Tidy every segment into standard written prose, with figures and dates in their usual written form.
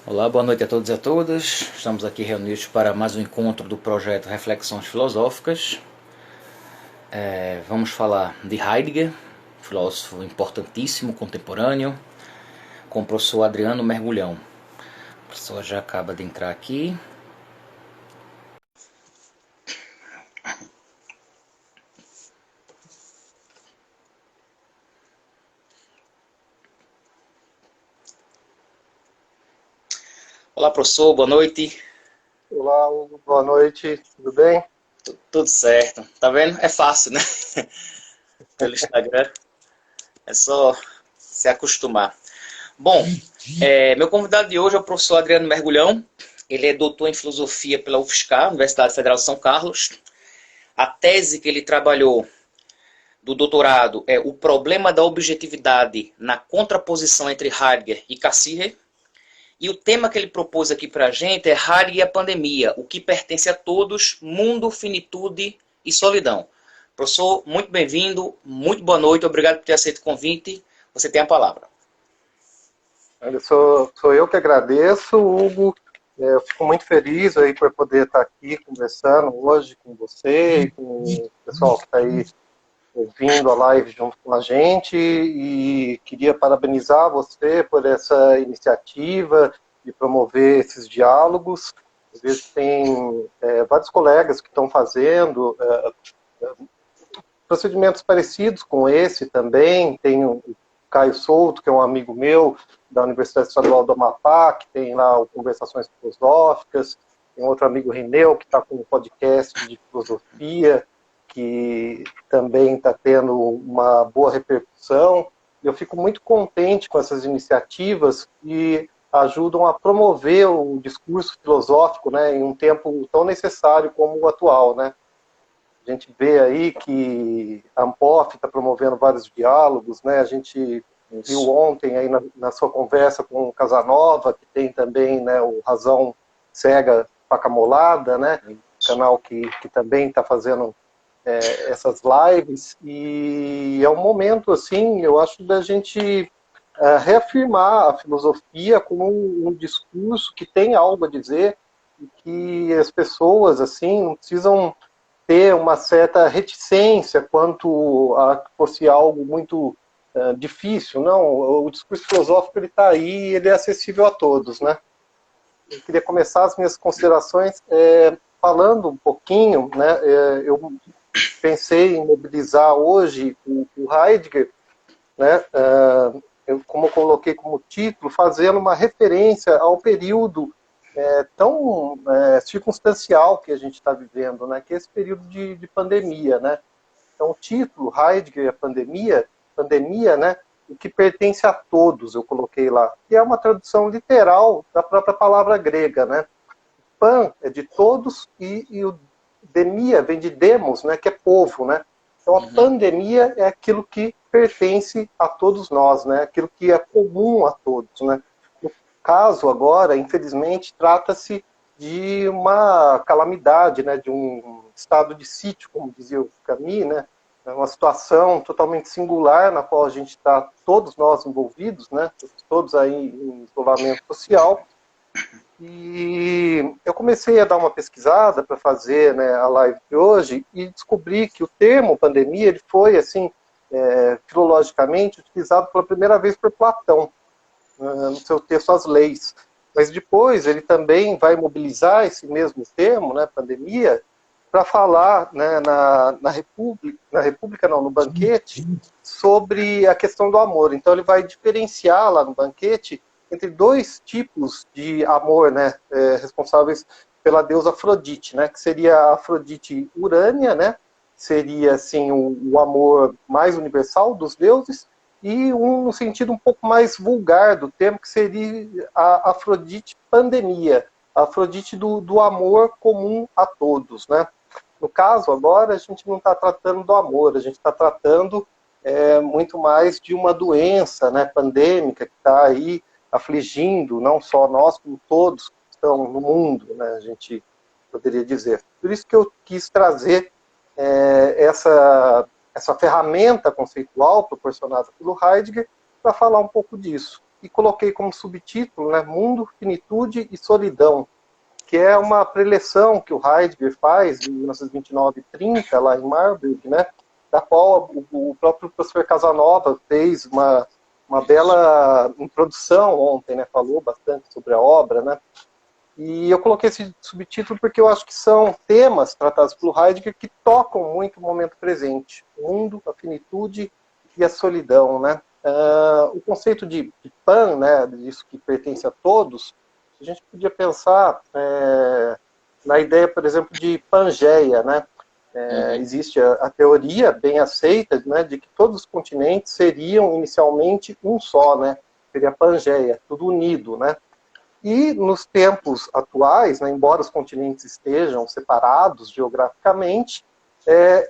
Olá, boa noite a todos e a todas. Estamos aqui reunidos para mais um encontro do projeto Reflexões Filosóficas. Vamos falar de Heidegger, filósofo importantíssimo, contemporâneo, com o professor Adriano Mergulhão. A pessoa já acaba de entrar aqui. Olá, professor, boa noite. Olá, Hugo, boa noite, tudo bem? Tudo certo. Tá vendo? É fácil, né? Pelo Instagram. É só se acostumar. Bom, meu convidado de hoje é o professor Adriano Mergulhão. Ele é doutor em filosofia pela UFSCar, Universidade Federal de São Carlos. A tese que ele trabalhou do doutorado é o problema da objetividade na contraposição entre Heidegger e Cassirer. E o tema que ele propôs aqui para a gente é Heidegger e a pandemia, o que pertence a todos, mundo, finitude e solidão. Professor, muito bem-vindo, muito boa noite, obrigado por ter aceito o convite. Você tem a palavra. Sou eu que agradeço, Hugo. Eu fico muito feliz aí por poder estar aqui conversando hoje com você e com o pessoal que está aí ouvindo a live junto com a gente. E queria parabenizar você por essa iniciativa de promover esses diálogos. Eu vejo que tem vários colegas que estão fazendo procedimentos parecidos com esse também. Tem o Caio Souto, que é um amigo meu da Universidade Estadual do Amapá, que tem lá o Conversações Filosóficas. Tem outro amigo, Rineu, que está com um podcast de filosofia, que também está tendo uma boa repercussão. Eu fico muito contente com essas iniciativas que ajudam a promover o discurso filosófico, né, em um tempo tão necessário como o atual, né? A gente vê aí que a Ampof está promovendo vários diálogos, né? A gente viu Isso. ontem aí na sua conversa com o Casanova, que tem também, né, o Razão Cega Facamolada, né? Canal que também está fazendo essas lives, e é um momento, assim, eu acho, da gente reafirmar a filosofia como um discurso que tem algo a dizer e que as pessoas, assim, não precisam ter uma certa reticência quanto a que fosse algo muito difícil. Não, o discurso filosófico ele está aí, ele é acessível a todos, né? Eu queria começar as minhas considerações falando um pouquinho, né? Eu pensei em mobilizar hoje o Heidegger, né? Como eu coloquei como título, fazendo uma referência ao período tão circunstancial que a gente está vivendo, né? Que é esse período de pandemia, né? Então, o título, Heidegger e a pandemia, né? O que pertence a todos, eu coloquei lá, que é uma tradução literal da própria palavra grega, né? Pan é de todos e o demia vem de demos, né? Que é povo, né? Então, a pandemia é aquilo que pertence a todos nós, né? Aquilo que é comum a todos, né? No caso agora, infelizmente, trata-se de uma calamidade, né? De um estado de sítio, como dizia o Camus, né? É uma situação totalmente singular na qual a gente está, todos nós envolvidos, né? Todos aí em isolamento social. E eu comecei a dar uma pesquisada para fazer, né, a live de hoje e descobri que o termo pandemia ele foi assim filologicamente utilizado pela primeira vez por Platão no seu texto As Leis. Mas depois ele também vai mobilizar esse mesmo termo, né, pandemia, para falar, né, na República não, no Banquete, sobre a questão do amor. Então ele vai diferenciar lá no Banquete entre dois tipos de amor, né, responsáveis pela deusa Afrodite, né, que seria a Afrodite Urânia, né, seria assim o amor mais universal dos deuses, e no sentido um pouco mais vulgar do termo, que seria a Afrodite pandemia, a Afrodite do amor comum a todos, né? No caso, agora, a gente não está tratando do amor, a gente está tratando muito mais de uma doença, né, pandêmica que está aí afligindo não só nós, como todos que estão no mundo, né, a gente poderia dizer. Por isso que eu quis trazer essa ferramenta conceitual proporcionada pelo Heidegger para falar um pouco disso. e coloquei como subtítulo, né, Mundo, Finitude e Solidão, que é uma preleção que o Heidegger faz em 1929 e 30, lá em Marburg, né, da qual o próprio professor Casanova fez uma bela introdução ontem, né, falou bastante sobre a obra, né, e eu coloquei esse subtítulo porque eu acho que são temas tratados pelo Heidegger que tocam muito o momento presente, o mundo, a finitude e a solidão, né. O conceito de pan, né, disso que pertence a todos, a gente podia pensar na ideia, por exemplo, de Pangeia, né? Existe a teoria bem aceita, né, de que todos os continentes seriam inicialmente um só, né? Seria Pangeia, tudo unido, né? E nos tempos atuais, né, embora os continentes estejam separados geograficamente,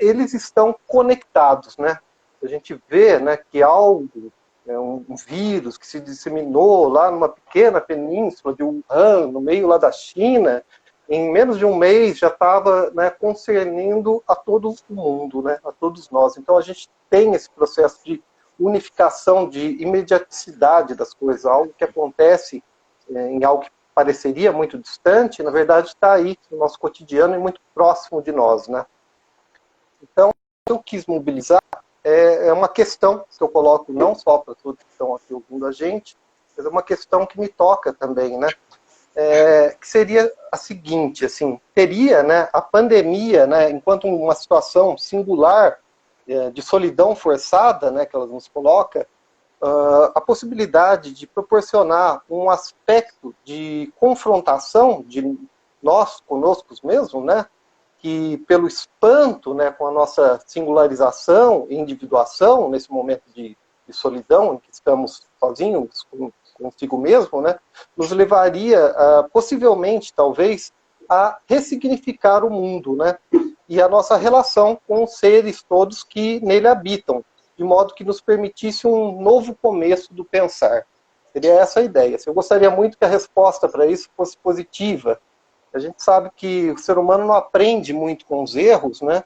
eles estão conectados, né? A gente vê, né, que algo, um vírus que se disseminou lá numa pequena península de Wuhan, no meio lá da China, em menos de um mês já estava, né, concernindo a todo o mundo, né, a todos nós. Então a gente tem esse processo de unificação, de imediaticidade das coisas, algo que acontece em algo que pareceria muito distante, na verdade está aí no nosso cotidiano e muito próximo de nós, né? Então, eu quis mobilizar uma questão que eu coloco não só para todos que estão aqui ouvindo a gente, mas é uma questão que me toca também, né? Que seria a seguinte, assim, teria, né, a pandemia, né, enquanto uma situação singular de solidão forçada, né, que ela nos coloca, a possibilidade de proporcionar um aspecto de confrontação de nós conosco mesmos, né, que pelo espanto, né, com a nossa singularização e individuação, nesse momento de solidão, em que estamos sozinhos consigo mesmo, né, nos levaria, possivelmente, talvez, a ressignificar o mundo, né, e a nossa relação com os seres todos que nele habitam, de modo que nos permitisse um novo começo do pensar. Seria essa a ideia. Eu gostaria muito que a resposta para isso fosse positiva. A gente sabe que o ser humano não aprende muito com os erros, né?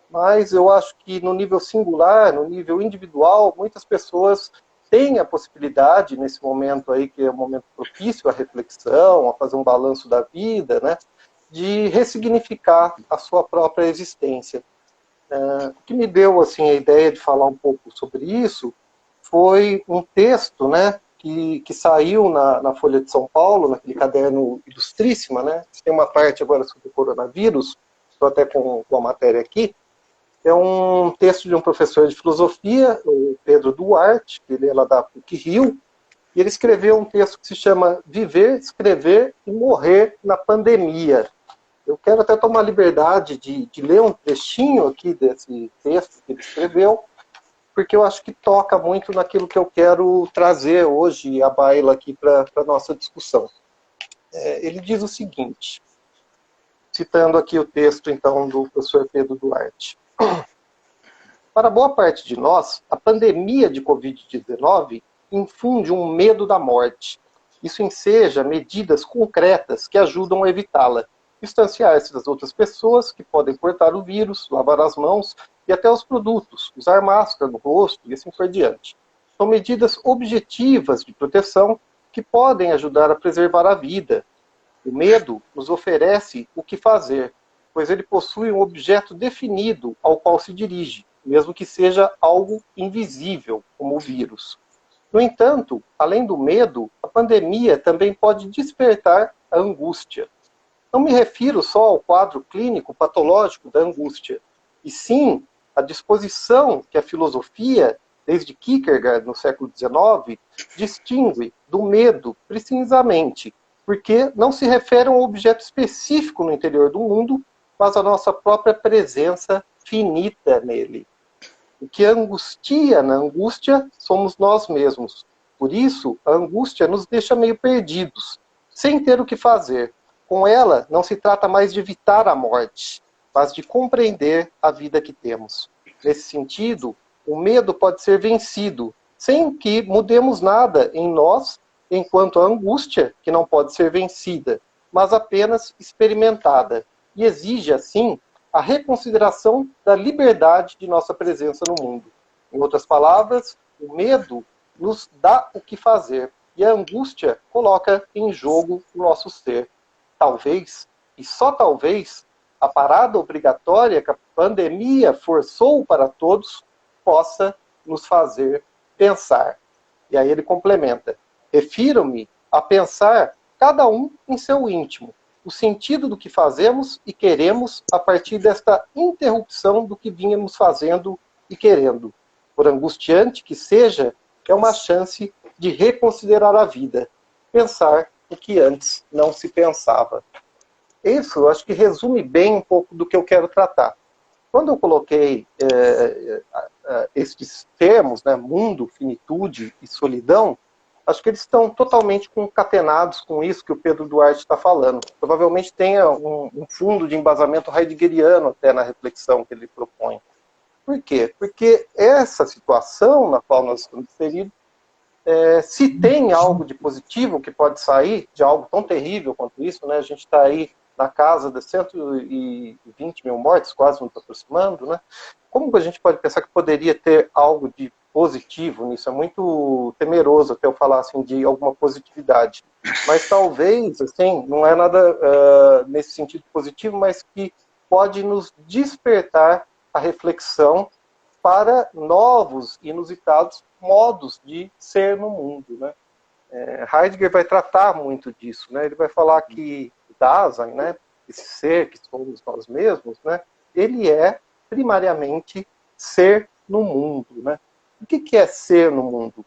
Mas eu acho que no nível singular, no nível individual, muitas pessoas têm a possibilidade, nesse momento aí, que é um momento propício à reflexão, a fazer um balanço da vida, né? De ressignificar a sua própria existência. O que me deu assim, a ideia de falar um pouco sobre isso foi um texto, né, que saiu na Folha de São Paulo, naquele caderno Ilustríssima, né? Tem uma parte agora sobre o coronavírus, estou até com a matéria aqui. É um texto de um professor de filosofia, o Pedro Duarte, que ele é lá da PUC-Rio, e ele escreveu um texto que se chama Viver, Escrever e Morrer na Pandemia. Eu quero até tomar a liberdade de ler um trechinho aqui desse texto que ele escreveu, porque eu acho que toca muito naquilo que eu quero trazer hoje à baila aqui para a nossa discussão. Ele diz o seguinte, citando aqui o texto, então, do professor Pedro Duarte. Para boa parte de nós, a pandemia de Covid-19 infunde um medo da morte. Isso enseja medidas concretas que ajudam a evitá-la. Distanciar-se das outras pessoas que podem portar o vírus, lavar as mãos e até os produtos, usar máscara no rosto e assim por diante. São medidas objetivas de proteção que podem ajudar a preservar a vida. O medo nos oferece o que fazer, pois ele possui um objeto definido ao qual se dirige, mesmo que seja algo invisível, como o vírus. No entanto, além do medo, a pandemia também pode despertar a angústia. Não me refiro só ao quadro clínico patológico da angústia, e sim à disposição que a filosofia, desde Kierkegaard no século XIX, distingue do medo precisamente, porque não se refere a um objeto específico no interior do mundo, mas à nossa própria presença finita nele. O que angustia na angústia somos nós mesmos. Por isso, a angústia nos deixa meio perdidos, sem ter o que fazer. Com ela, não se trata mais de evitar a morte, mas de compreender a vida que temos. Nesse sentido, o medo pode ser vencido, sem que mudemos nada em nós, enquanto a angústia, que não pode ser vencida, mas apenas experimentada, e exige, assim, a reconsideração da liberdade de nossa presença no mundo. Em outras palavras, o medo nos dá o que fazer, E a angústia coloca em jogo o nosso ser. Talvez, e só talvez, a parada obrigatória que a pandemia forçou para todos possa nos fazer pensar. E aí ele complementa: refiro-me a pensar cada um em seu íntimo, o sentido do que fazemos e queremos a partir desta interrupção do que vínhamos fazendo e querendo. Por angustiante que seja, é uma chance de reconsiderar a vida, pensar o que antes não se pensava. Isso, eu acho que resume bem um pouco do que eu quero tratar. Quando eu coloquei estes termos, né, mundo, finitude e solidão, acho que eles estão totalmente concatenados com isso que o Pedro Duarte está falando. Provavelmente tenha um fundo de embasamento heideggeriano até na reflexão que ele propõe. Por quê? Porque essa situação na qual nós estamos inseridos, se tem algo de positivo que pode sair de algo tão terrível quanto isso, né? A gente está aí na casa de 120 mil mortes, quase nos aproximando, né? Como a gente pode pensar que poderia ter algo de positivo nisso? É muito temeroso até eu falar assim, de alguma positividade. Mas talvez, assim, não é nada nesse sentido positivo, mas que pode nos despertar a reflexão para novos, inusitados modos de ser no mundo, né? Heidegger vai tratar muito disso, né? Ele vai falar que Dasein, né, esse ser que somos nós mesmos, né, ele é primariamente ser no mundo, né? O que é ser no mundo?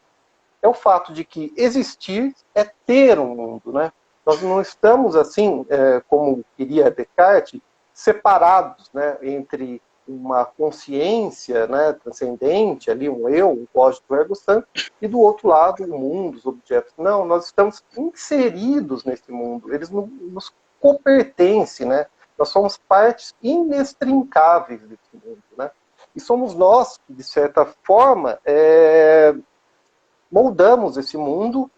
É o fato de que existir é ter um mundo, né? Nós não estamos assim, como queria Descartes, separados, né, entre uma consciência, né, transcendente, ali um eu, um código ergo sum, e do outro lado o mundo, os objetos. Não, nós estamos inseridos nesse mundo, eles nos copertencem, né? Nós somos partes inextrincáveis desse mundo, né? E somos nós que, de certa forma, moldamos esse mundo.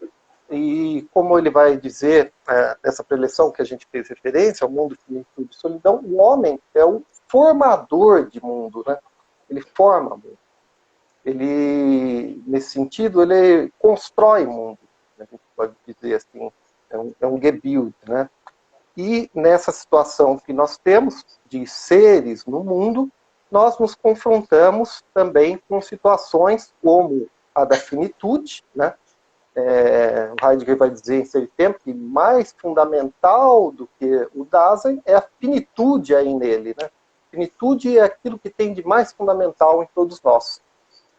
E como ele vai dizer nessa preleção que a gente fez referência, o mundo, finitude e solidão, o homem é o formador de mundo, né? Ele forma mundo. Ele, nesse sentido, ele constrói mundo, né? A gente pode dizer assim, é um Gebild, né? E nessa situação que nós temos de seres no mundo, nós nos confrontamos também com situações como a da finitude, né? O Heidegger vai dizer em seu tempo que mais fundamental do que o Dasein é a finitude aí nele, né? Finitude é aquilo que tem de mais fundamental em todos nós.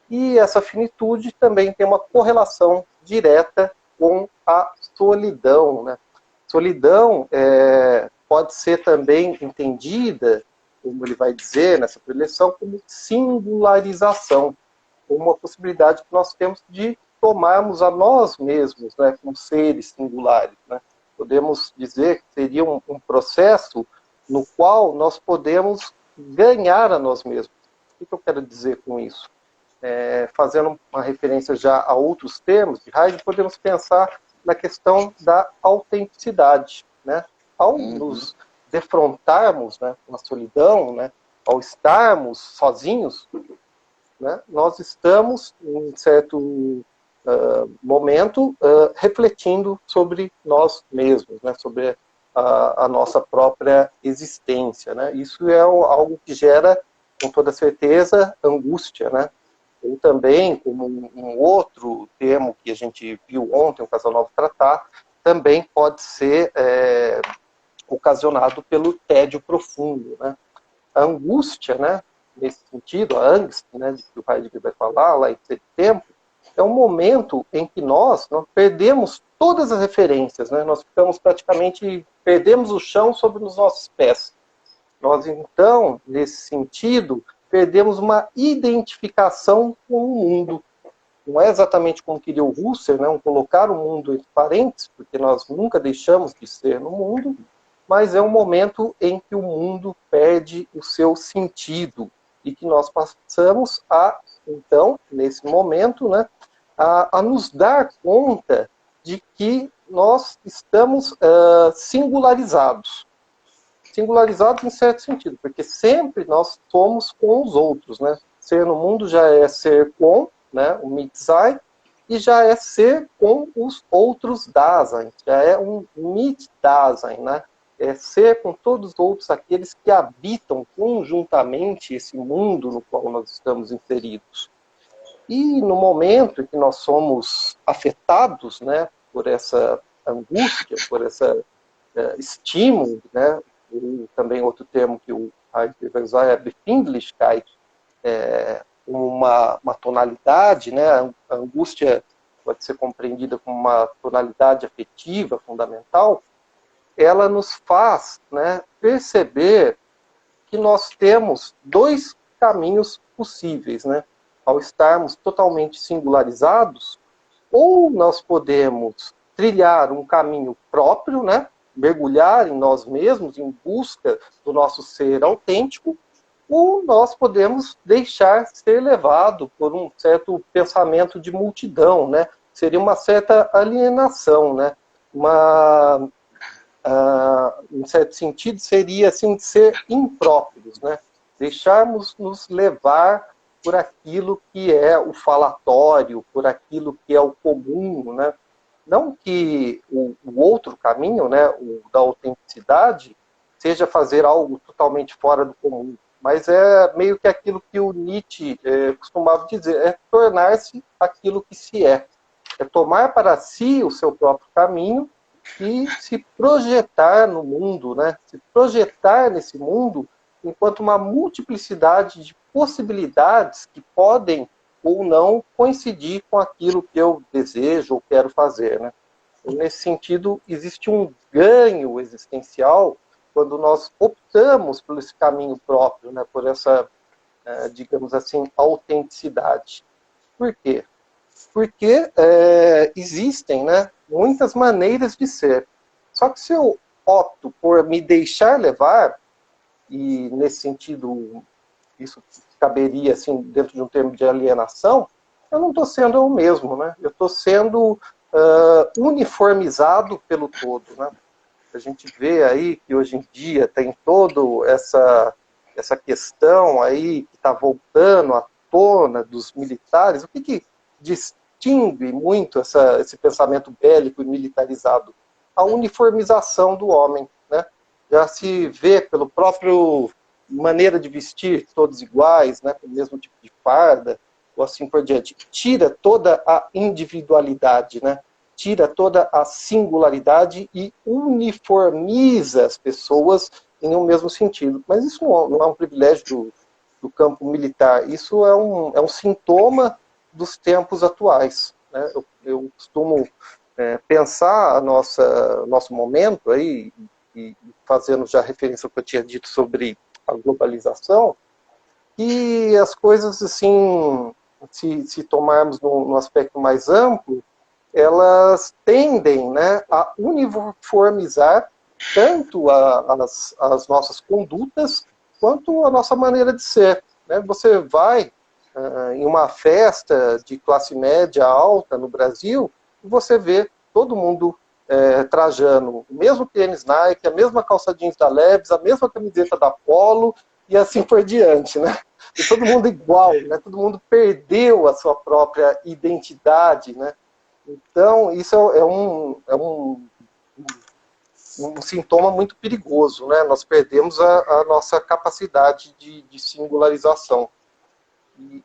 E essa finitude também tem uma correlação direta com a solidão, né? Solidão pode ser também entendida, como ele vai dizer nessa preleção, como singularização, como uma possibilidade que nós temos de tomarmos a nós mesmos, né, como seres singulares, né? Podemos dizer que seria um processo no qual nós podemos ganhar a nós mesmos. O que eu quero dizer com isso? Fazendo uma referência já a outros termos de Heidegger, podemos pensar na questão da autenticidade, né? Ao nos defrontarmos, né, com a solidão, né, ao estarmos sozinhos, né, nós estamos, em certo momento, refletindo sobre nós mesmos, né, sobre a nossa própria existência, né? Isso é algo que gera, com toda certeza, angústia, né? Ou também, como um outro termo que a gente viu ontem, o Casanova tratar, também pode ser ocasionado pelo tédio profundo, né? A angústia, né, nesse sentido, a angst, né, de que o Heidegger vai falar lá em Tempo, é um momento em que nós perdemos todas as referências, né? Nós ficamos praticamente, perdemos o chão sobre os nossos pés. Nós, então, nesse sentido, perdemos uma identificação com o mundo. Não é exatamente como queria o Husserl, né, colocar o mundo entre parênteses, porque nós nunca deixamos de ser no mundo, mas é um momento em que o mundo perde o seu sentido e que nós passamos a, então, nesse momento, né, a nos dar conta de que nós estamos singularizados. Singularizados em certo sentido, porque sempre nós somos com os outros, né? Ser no mundo já é ser com, né, o Mitsein, e já é ser com os outros Dasein, já é um Mit-Dasein, né? É ser com todos os outros aqueles que habitam conjuntamente esse mundo no qual nós estamos inseridos. E no momento em que nós somos afetados, né, por essa angústia, por esse estímulo, né, ou também outro termo que o Heidegger vai usar é Befindlichkeit, uma tonalidade, né, a angústia pode ser compreendida como uma tonalidade afetiva fundamental, ela nos faz, né, perceber que nós temos dois caminhos possíveis, né? Ao estarmos totalmente singularizados, ou nós podemos trilhar um caminho próprio, né? Mergulhar em nós mesmos, em busca do nosso ser autêntico, ou nós podemos deixar ser levado por um certo pensamento de multidão, né? Seria uma certa alienação, né? Em certo sentido, seria assim, ser impróprios, né? Deixarmos nos levar por aquilo que é o falatório, por aquilo que é o comum, né? Não que o outro caminho, né, o da autenticidade, seja fazer algo totalmente fora do comum, mas é meio que aquilo que o Nietzsche costumava dizer, é tornar-se aquilo que se é tomar para si o seu próprio caminho e se projetar no mundo, né? Se projetar nesse mundo enquanto uma multiplicidade de possibilidades que podem ou não coincidir com aquilo que eu desejo ou quero fazer, né? E nesse sentido, existe um ganho existencial quando nós optamos por esse caminho próprio, né? Por essa, digamos assim, autenticidade. Por quê? Porque existem, né, muitas maneiras de ser. Só que se eu opto por me deixar levar, e nesse sentido isso caberia assim, dentro de um termo de alienação, eu não estou sendo eu mesmo, né? Eu estou sendo uniformizado pelo todo. Né? A gente vê aí que hoje em dia tem toda essa questão aí que está voltando à tona dos militares. O que distingue muito esse pensamento bélico e militarizado? A uniformização do homem. Né? Já se vê pelo próprio maneira de vestir, todos iguais, né? Com o mesmo tipo de farda, ou assim por diante. Tira toda a individualidade, né? Tira toda a singularidade e uniformiza as pessoas em um mesmo sentido. Mas isso não é um privilégio do campo militar, isso é um sintoma dos tempos atuais. Né? Eu costumo pensar nosso momento, aí, e fazendo já referência ao que eu tinha dito sobre a globalização, e as coisas, assim, se tomarmos no aspecto mais amplo, elas tendem, né, a uniformizar tanto as nossas condutas quanto a nossa maneira de ser. Né? Você vai em uma festa de classe média alta no Brasil e você vê todo mundo trajando o mesmo tênis Nike, a mesma calça jeans da Levi's, a mesma camiseta da Polo e assim por diante, né? E todo mundo igual, né? Todo mundo perdeu a sua própria identidade, né? Então, isso é um sintoma muito perigoso, né? Nós perdemos a nossa capacidade de singularização.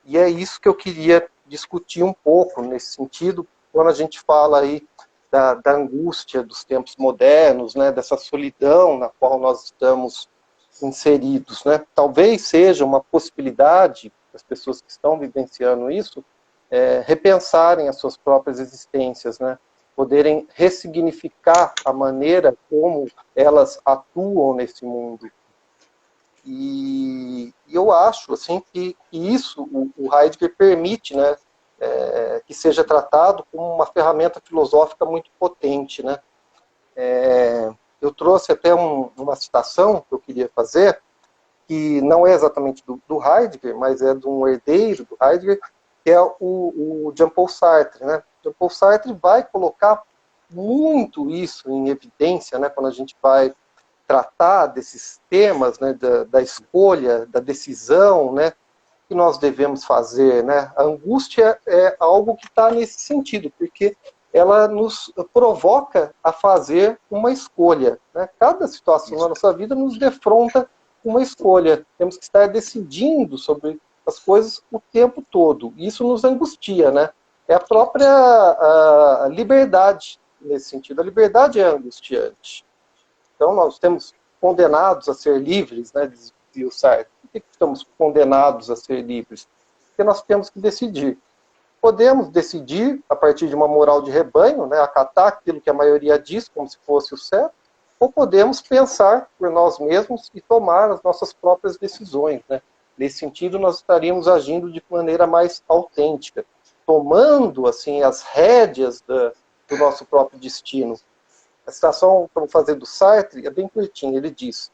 E é isso que eu queria discutir um pouco nesse sentido, quando a gente fala aí da angústia dos tempos modernos, né? Dessa solidão na qual nós estamos inseridos, né? Talvez seja uma possibilidade das pessoas que estão vivenciando isso repensarem as suas próprias existências, né? Poderem ressignificar a maneira como elas atuam nesse mundo. E eu acho assim que isso o Heidegger permite, né? Que seja tratado como uma ferramenta filosófica muito potente, né? Eu trouxe até uma citação que eu queria fazer, que não é exatamente do Heidegger, mas é de um herdeiro do Heidegger, que é o Jean-Paul Sartre. Né? Jean-Paul Sartre vai colocar muito isso em evidência, né, quando a gente vai tratar desses temas, né, da escolha, da decisão, né, que nós devemos fazer, né? A angústia é algo que está nesse sentido, porque ela nos provoca a fazer uma escolha, né? Cada situação na nossa vida nos defronta uma escolha. Temos que estar decidindo sobre as coisas o tempo todo. Isso nos angustia, né? É a própria liberdade nesse sentido. A liberdade é angustiante. Então, nós temos condenados a ser livres, né, dizia o Sartre. Por que estamos condenados a ser livres? Porque nós temos que decidir. Podemos decidir a partir de uma moral de rebanho, né, acatar aquilo que a maioria diz como se fosse o certo, ou podemos pensar por nós mesmos e tomar as nossas próprias decisões, né? Nesse sentido, nós estaríamos agindo de maneira mais autêntica, tomando assim as rédeas do nosso próprio destino. A citação que eu vou fazer do Sartre é bem curtinha. Ele diz: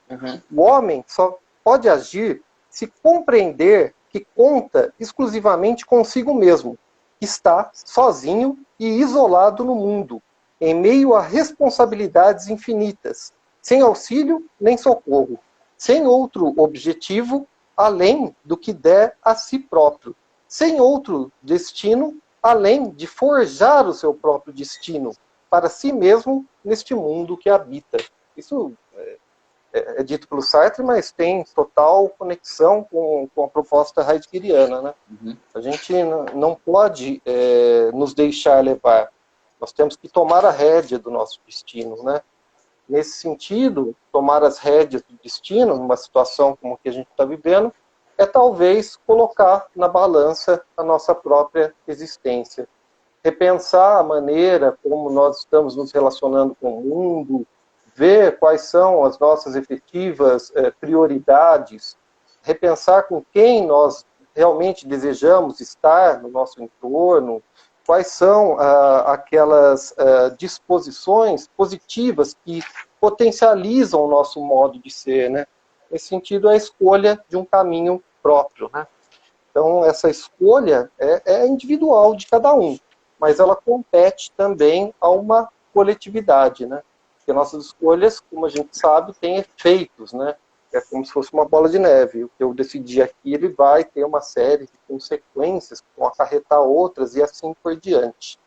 o homem só pode agir se compreender que conta exclusivamente consigo mesmo, que está sozinho e isolado no mundo, em meio a responsabilidades infinitas, sem auxílio nem socorro, sem outro objetivo além do que der a si próprio, sem outro destino além de forjar o seu próprio destino para si mesmo neste mundo que habita. Isso é dito pelo Sartre, mas tem total conexão com a proposta heideggeriana, né? A gente não pode nos deixar levar. Nós temos que tomar a rédea do nosso destino, né? Nesse sentido, tomar as rédeas do destino, numa situação como a que a gente está vivendo, é talvez colocar na balança a nossa própria existência. Repensar a maneira como nós estamos nos relacionando com o mundo, ver quais são as nossas efetivas prioridades, repensar com quem nós realmente desejamos estar no nosso entorno, quais são aquelas disposições positivas que potencializam o nosso modo de ser, né? Nesse sentido, é a escolha de um caminho próprio, né? Então, essa escolha é individual de cada um, mas ela compete também a uma coletividade, né? Porque nossas escolhas, como a gente sabe, têm efeitos, né? É como se fosse uma bola de neve. O que eu decidi aqui, ele vai ter uma série de consequências que vão acarretar outras e assim por diante.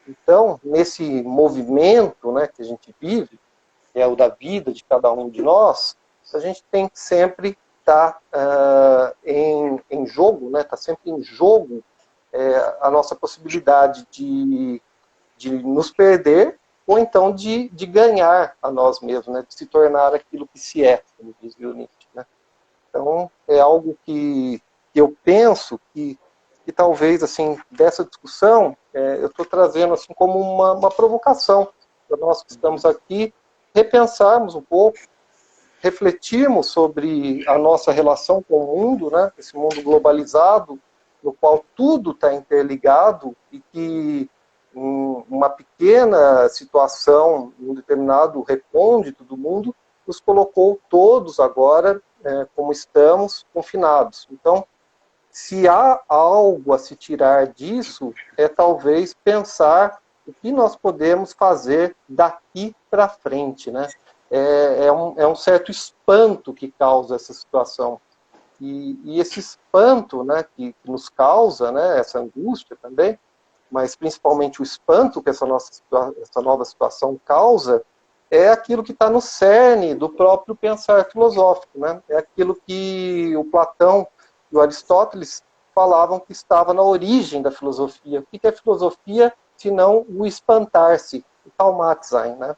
Então, nesse movimento, né, que a gente vive, que é o da vida de cada um de nós, a gente tem que sempre estar em jogo, né? Tá sempre em jogo a nossa possibilidade de nos perder ou então de ganhar a nós mesmos, né? De se tornar aquilo que se é, como diz Nietzsche, né? Então, é algo que eu penso que talvez, assim, dessa discussão, eu estou trazendo assim como uma provocação para nós que estamos aqui, repensarmos um pouco, refletirmos sobre a nossa relação com o mundo, né? Esse mundo globalizado, no qual tudo está interligado e que uma pequena situação, um determinado recôndito do mundo, nos colocou todos agora, como estamos, confinados. Então, se há algo a se tirar disso, é talvez pensar o que nós podemos fazer daqui para frente, né? É um certo espanto que causa essa situação. E esse espanto, né, que nos causa, né, essa angústia também, mas principalmente o espanto que essa nova situação causa, é aquilo que está no cerne do próprio pensar filosófico, né? É aquilo que o Platão e o Aristóteles falavam que estava na origem da filosofia. O que é filosofia, senão o espantar-se, o Taumatzsein, né?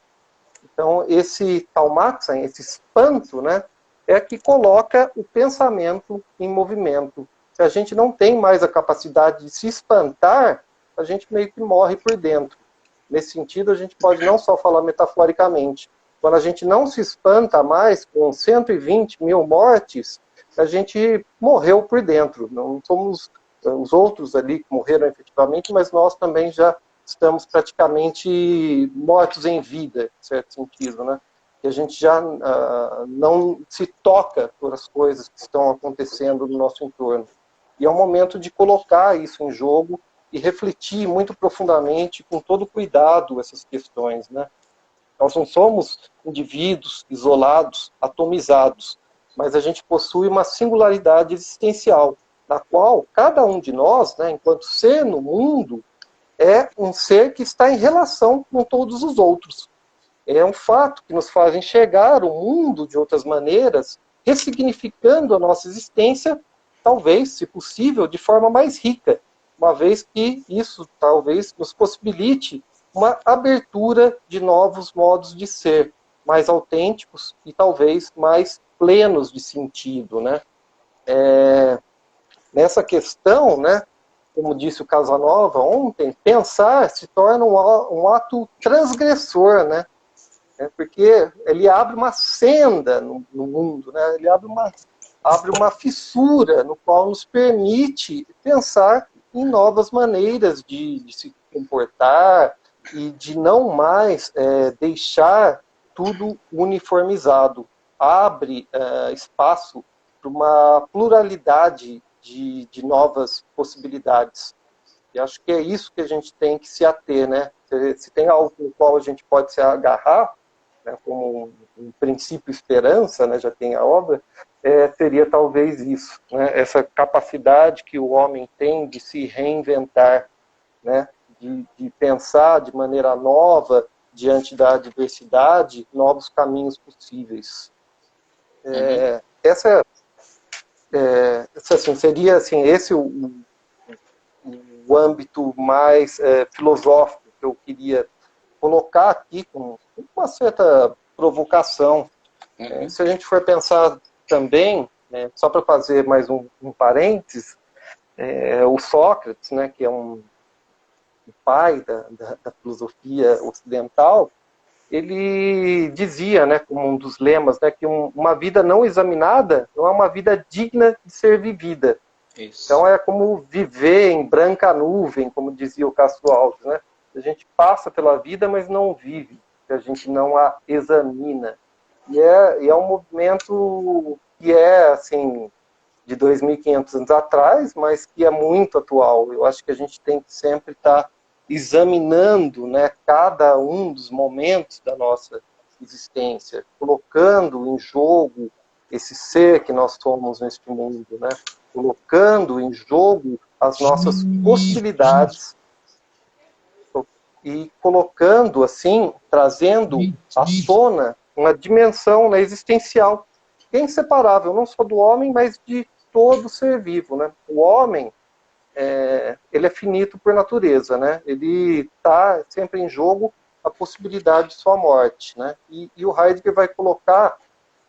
Então, esse Taumatzsein, esse espanto, né, é que coloca o pensamento em movimento. Se a gente não tem mais a capacidade de se espantar, a gente meio que morre por dentro. Nesse sentido, a gente pode não só falar metaforicamente. Quando a gente não se espanta mais com 120 mil mortes, a gente morreu por dentro. Não somos os outros ali que morreram efetivamente, mas nós também já estamos praticamente mortos em vida, em certo sentido, né? Que a gente já não se toca por as coisas que estão acontecendo no nosso entorno. E é o momento de colocar isso em jogo e refletir muito profundamente, com todo cuidado, essas questões, né? Nós não somos indivíduos isolados, atomizados, mas a gente possui uma singularidade existencial. na qual cada um de nós, né, enquanto ser no mundo, é um ser que está em relação com todos os outros. É um fato que nos faz enxergar o mundo de outras maneiras, ressignificando a nossa existência, talvez, se possível, de forma mais rica, uma vez que isso talvez nos possibilite uma abertura de novos modos de ser, mais autênticos e talvez mais plenos de sentido, né? Nessa questão, né, como disse o Casanova ontem, pensar se torna um ato transgressor, né? Porque ele abre uma senda no mundo, né? Ele abre uma fissura no qual nos permite pensar em novas maneiras de se comportar e de não mais deixar tudo uniformizado. Abre espaço para uma pluralidade de novas possibilidades. E acho que é isso que a gente tem que se ater, né? Se tem algo no qual a gente pode se agarrar, né, como um princípio esperança, né, já tem a obra, seria talvez isso, né, essa capacidade que o homem tem de se reinventar, né, de pensar de maneira nova, diante da adversidade, novos caminhos possíveis. Essa assim, seria assim, esse o âmbito mais filosófico que eu queria colocar aqui com uma certa provocação. Se a gente for pensar também, só para fazer mais um parênteses, o Sócrates, né, que é um pai da filosofia ocidental, ele dizia, né, como um dos lemas, né, que uma vida não examinada não é uma vida digna de ser vivida. Isso. Então é como viver em branca nuvem, como dizia o Castro Alves, né? A gente passa pela vida, mas não vive, a gente não a examina. E é um movimento que é, assim, de 2.500 anos atrás, mas que é muito atual. Eu acho que a gente tem que sempre estar examinando, né, cada um dos momentos da nossa existência, colocando em jogo esse ser que nós somos neste mundo, né? Colocando em jogo as nossas possibilidades e colocando, assim, trazendo à tona uma dimensão, né, existencial, que é inseparável, não só do homem, mas de todo ser vivo, né? O homem, ele é finito por natureza, né? Ele está sempre em jogo a possibilidade de sua morte, né? E o Heidegger vai colocar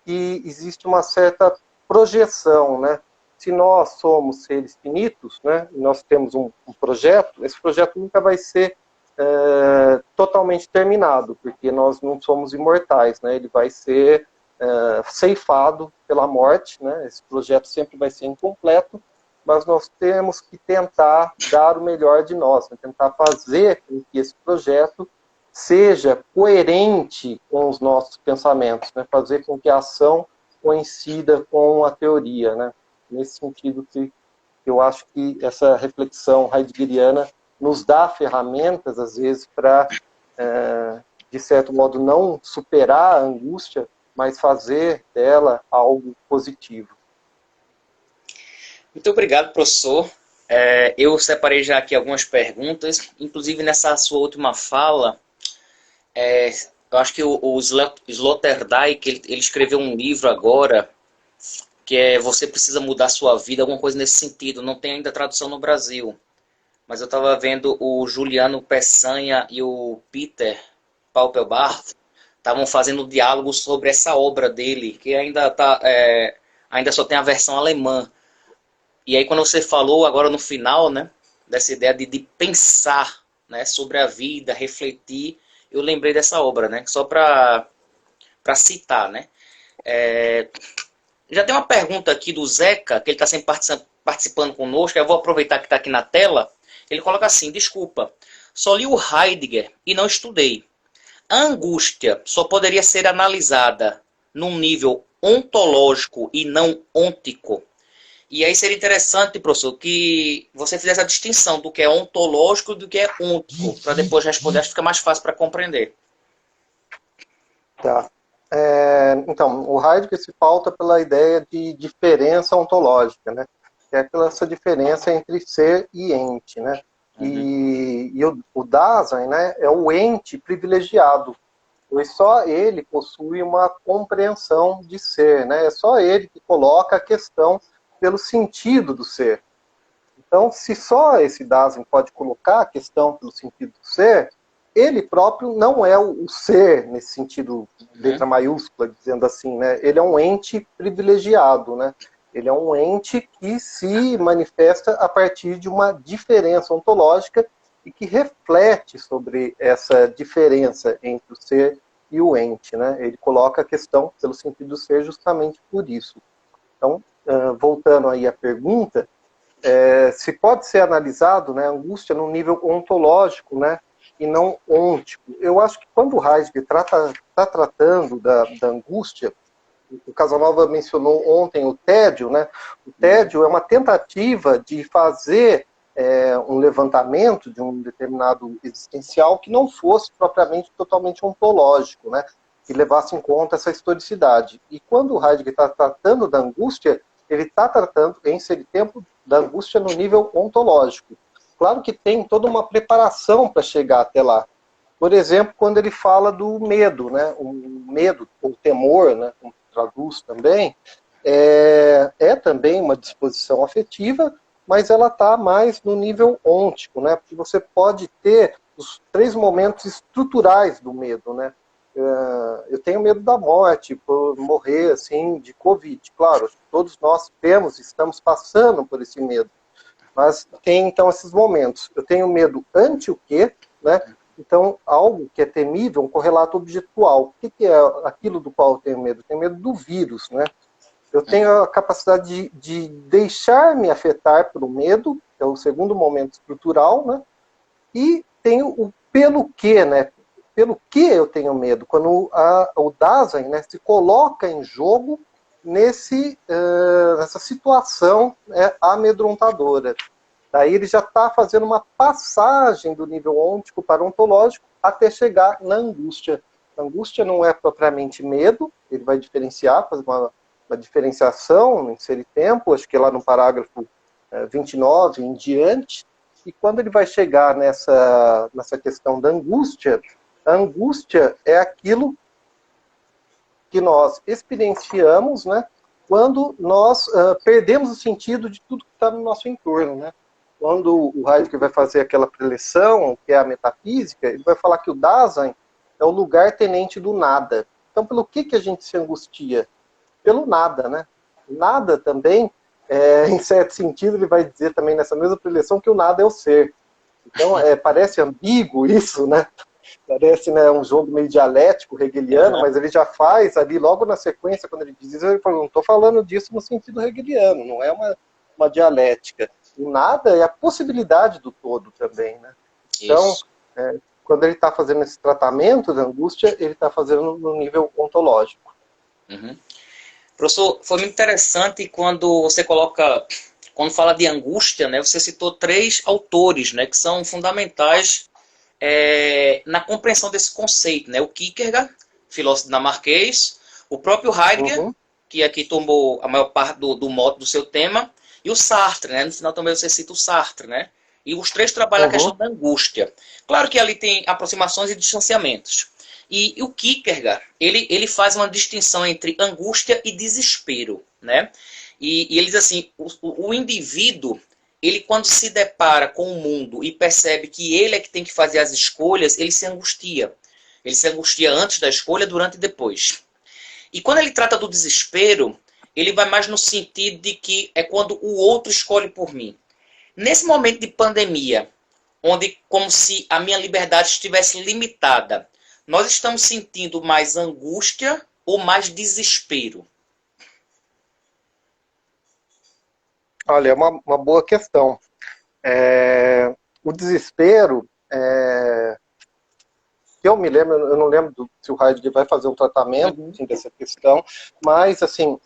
que existe uma certa projeção, né? Se nós somos seres finitos, né, e nós temos um projeto, esse projeto nunca vai ser totalmente terminado, porque nós não somos imortais, né? Ele vai ser ceifado pela morte, né? Esse projeto sempre vai ser incompleto, mas nós temos que tentar dar o melhor de nós, né? Tentar fazer com que esse projeto seja coerente com os nossos pensamentos, né? Fazer com que a ação coincida com a teoria, né? Nesse sentido que eu acho que essa reflexão heideggeriana nos dá ferramentas, às vezes, para, de certo modo, não superar a angústia, mas fazer dela algo positivo. Muito obrigado, professor. Eu separei já aqui algumas perguntas, inclusive nessa sua última fala, eu acho que o Sloterdijk, ele escreveu um livro agora, que é Você Precisa Mudar Sua Vida, alguma coisa nesse sentido. Não tem ainda tradução no Brasil. Mas eu estava vendo o Juliano Peçanha e o Peter Paupelbart estavam fazendo diálogo sobre essa obra dele, que ainda só tem a versão alemã. E aí quando você falou agora no final, né, dessa ideia de pensar, né, sobre a vida, refletir, eu lembrei dessa obra, né, só para citar, né. Já tem uma pergunta aqui do Zeca, que ele está sempre participando conosco, eu vou aproveitar que está aqui na tela. Ele coloca assim: desculpa, só li o Heidegger e não estudei. A angústia só poderia ser analisada num nível ontológico e não ôntico. E aí seria interessante, professor, que você fizesse a distinção do que é ontológico e do que é ôntico, para depois responder, acho que fica mais fácil para compreender. Tá. Então, o Heidegger se pauta pela ideia de diferença ontológica, né? que é essa diferença entre ser e ente, né? O Dasein, né, é o ente privilegiado, pois só ele possui uma compreensão de ser, né? É só ele que coloca a questão pelo sentido do ser. Então, se só esse Dasein pode colocar a questão pelo sentido do ser, ele próprio não é o ser, nesse sentido, letra maiúscula, dizendo assim, né? Ele é um ente privilegiado, né? Ele é um ente que se manifesta a partir de uma diferença ontológica e que reflete sobre essa diferença entre o ser e o ente, né? Ele coloca a questão pelo sentido do ser justamente por isso. Então, voltando aí à pergunta, se pode ser analisado, né, a angústia no nível ontológico, né, e não ôntico. Eu acho que quando o Heidegger está tratando da angústia, o Casanova mencionou ontem o tédio, né? O tédio é uma tentativa de fazer um levantamento de um determinado existencial que não fosse propriamente totalmente ontológico, né? Que levasse em conta essa historicidade. E quando o Heidegger está tratando da angústia, ele está tratando, em seu tempo, da angústia no nível ontológico. Claro que tem toda uma preparação para chegar até lá. Por exemplo, quando ele fala do medo, né? O medo, ou temor, né? Como traduz também, é também uma disposição afetiva, mas ela está mais no nível ôntico, né? Porque você pode ter os 3 momentos estruturais do medo, né? Eu tenho medo da morte, por morrer assim de Covid. Claro, todos nós temos, estamos passando por esse medo. Mas tem então esses momentos. Eu tenho medo ante o quê, né? Então, algo que é temível, um correlato objetual. O que é aquilo do qual eu tenho medo? Eu tenho medo do vírus, né? Eu tenho a capacidade de deixar-me afetar pelo medo, que é o segundo momento estrutural, né? E tenho o pelo quê, né? Pelo que eu tenho medo? Quando o Dasein, né, se coloca em jogo nessa situação amedrontadora. Daí ele já está fazendo uma passagem do nível ôntico para ontológico até chegar na angústia. A angústia não é propriamente medo, ele vai diferenciar, fazer uma diferenciação em ser e tempo, acho que lá no parágrafo 29 em diante, e quando ele vai chegar nessa questão da angústia, a angústia é aquilo que nós experienciamos, né, quando nós perdemos o sentido de tudo que está no nosso entorno, né? Quando o Heidegger vai fazer aquela preleção, que é a metafísica, ele vai falar que o Dasein é o lugar tenente do nada. Então, pelo que a gente se angustia? Pelo nada, né? Nada também, em certo sentido, ele vai dizer também nessa mesma preleção que o nada é o ser. Então, parece ambíguo isso, né? Parece, né, um jogo meio dialético, hegeliano, mas ele já faz ali, logo na sequência, quando ele diz isso, ele fala, não estou falando disso no sentido hegeliano, não é uma dialética. O nada é a possibilidade do todo também, né? Então, quando ele está fazendo esse tratamento da angústia, ele está fazendo no nível ontológico. Professor, foi muito interessante quando você quando fala de angústia, né, você citou 3 autores, né, que são fundamentais na compreensão desse conceito, né? O Kierkegaard, filósofo dinamarquês, o próprio Heidegger, que aqui tomou a maior parte do mote do seu tema, e o Sartre, né? No final também você cita o Sartre, né? E os 3 trabalham a questão da angústia. Claro que ali tem aproximações e distanciamentos. E o Kierkegaard, ele faz uma distinção entre angústia e desespero, né? E ele diz assim, o indivíduo, ele quando se depara com o mundo e percebe que ele é que tem que fazer as escolhas, ele se angustia. Ele se angustia antes da escolha, durante e depois. E quando ele trata do desespero, ele vai mais no sentido de que é quando o outro escolhe por mim. Nesse momento de pandemia, onde como se a minha liberdade estivesse limitada, nós estamos sentindo mais angústia ou mais desespero? Olha, é uma boa questão. O desespero, que eu me lembro, eu não lembro se o Heidegger vai fazer um tratamento assim, dessa questão, mas assim,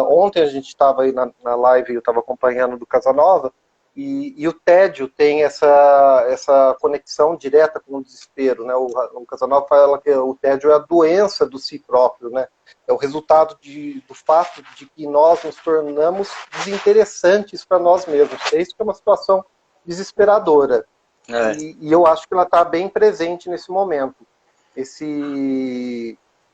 ontem a gente estava aí na live, eu estava acompanhando do Casanova, E o tédio tem essa conexão direta com o desespero, né? O Casanova fala que o tédio é a doença do si próprio, né? É o resultado do fato de que nós nos tornamos desinteressantes para nós mesmos. É isso que é uma situação desesperadora. E eu acho que ela está bem presente nesse momento.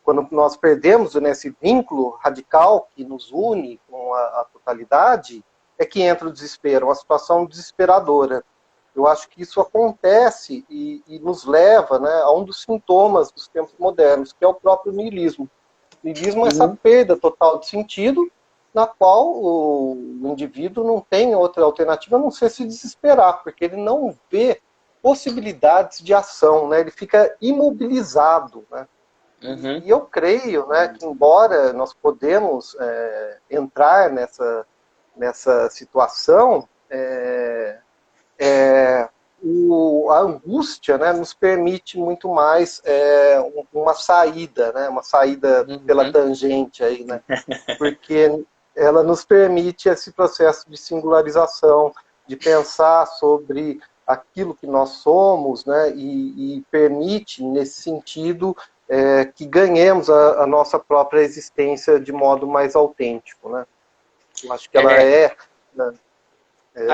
Quando nós perdemos, né, esse vínculo radical que nos une com a totalidade, é que entra o desespero, uma situação desesperadora. Eu acho que isso acontece e nos leva, né, a um dos sintomas dos tempos modernos, que é o próprio niilismo. O niilismo é essa perda total de sentido, na qual o indivíduo não tem outra alternativa a não ser se desesperar, porque ele não vê possibilidades de ação, né? Ele fica imobilizado, né? E eu creio, né, que embora nós podemos entrar nessa situação, a angústia, né, nos permite muito mais uma saída, né, uma saída pela tangente aí, né, porque ela nos permite esse processo de singularização, de pensar sobre aquilo que nós somos, né, e permite, nesse sentido, que ganhemos a nossa própria existência de modo mais autêntico, né. Eu acho que ela né,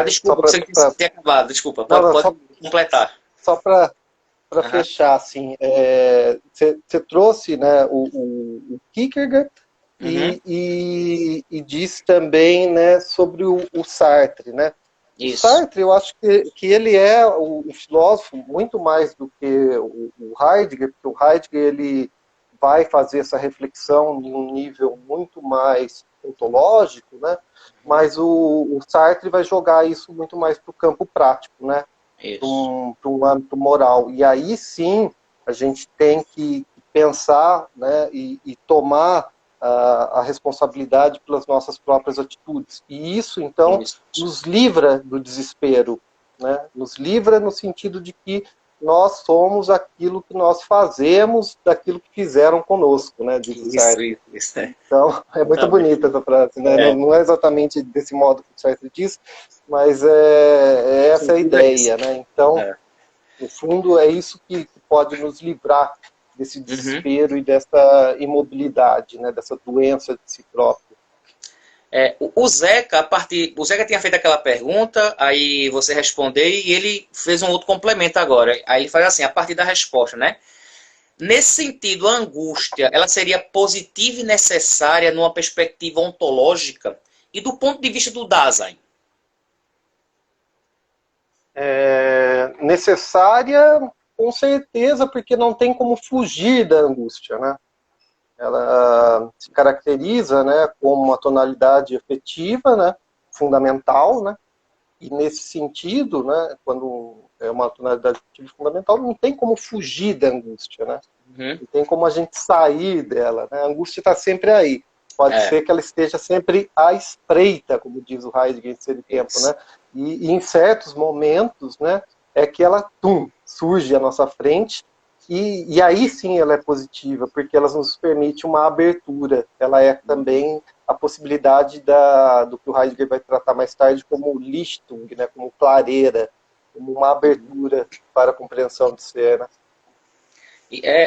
desculpa, você ter acabado, desculpa, pode completar. Só para fechar, assim, você trouxe, né, o Kierkegaard e disse também, né, sobre o Sartre, né. Isso. O Sartre, eu acho que ele é um filósofo muito mais do que o Heidegger, porque o Heidegger ele vai fazer essa reflexão em um nível muito mais ontológico, né? Mas o Sartre vai jogar isso muito mais para o campo prático, né? Para um âmbito moral. E aí sim a gente tem que pensar, né, e tomar a responsabilidade pelas nossas próprias atitudes. E isso, então, nos livra do desespero, né? Nos livra no sentido de que nós somos aquilo que nós fazemos daquilo que fizeram conosco, né? Isso. Então, é muito bonita essa frase, né? Não é exatamente desse modo que o Sartre diz, mas é essa a ideia, né? Então, no fundo, é isso que pode nos livrar desse desespero e dessa imobilidade, né? Dessa doença de si próprio. O Zeca tinha feito aquela pergunta, aí você respondeu e ele fez um outro complemento agora. Aí ele faz assim, a partir da resposta, né? Nesse sentido, a angústia, ela seria positiva e necessária numa perspectiva ontológica e do ponto de vista do Dasein? Necessária, com certeza, porque não tem como fugir da angústia, né? Ela se caracteriza, né, como uma tonalidade efetiva, né, fundamental, né? E nesse sentido, né, quando é uma tonalidade efetiva e fundamental, não tem como fugir da angústia, né? Não tem como a gente sair dela, né? A angústia está sempre aí. Pode ser que ela esteja sempre à espreita, como diz o Heidegger em Ser e Tempo, né? E em certos momentos, né, é que ela surge à nossa frente e aí sim ela é positiva, porque ela nos permite uma abertura. Ela é também a possibilidade do que o Heidegger vai tratar mais tarde como Lichtung, né, como clareira, como uma abertura para a compreensão de ser, né?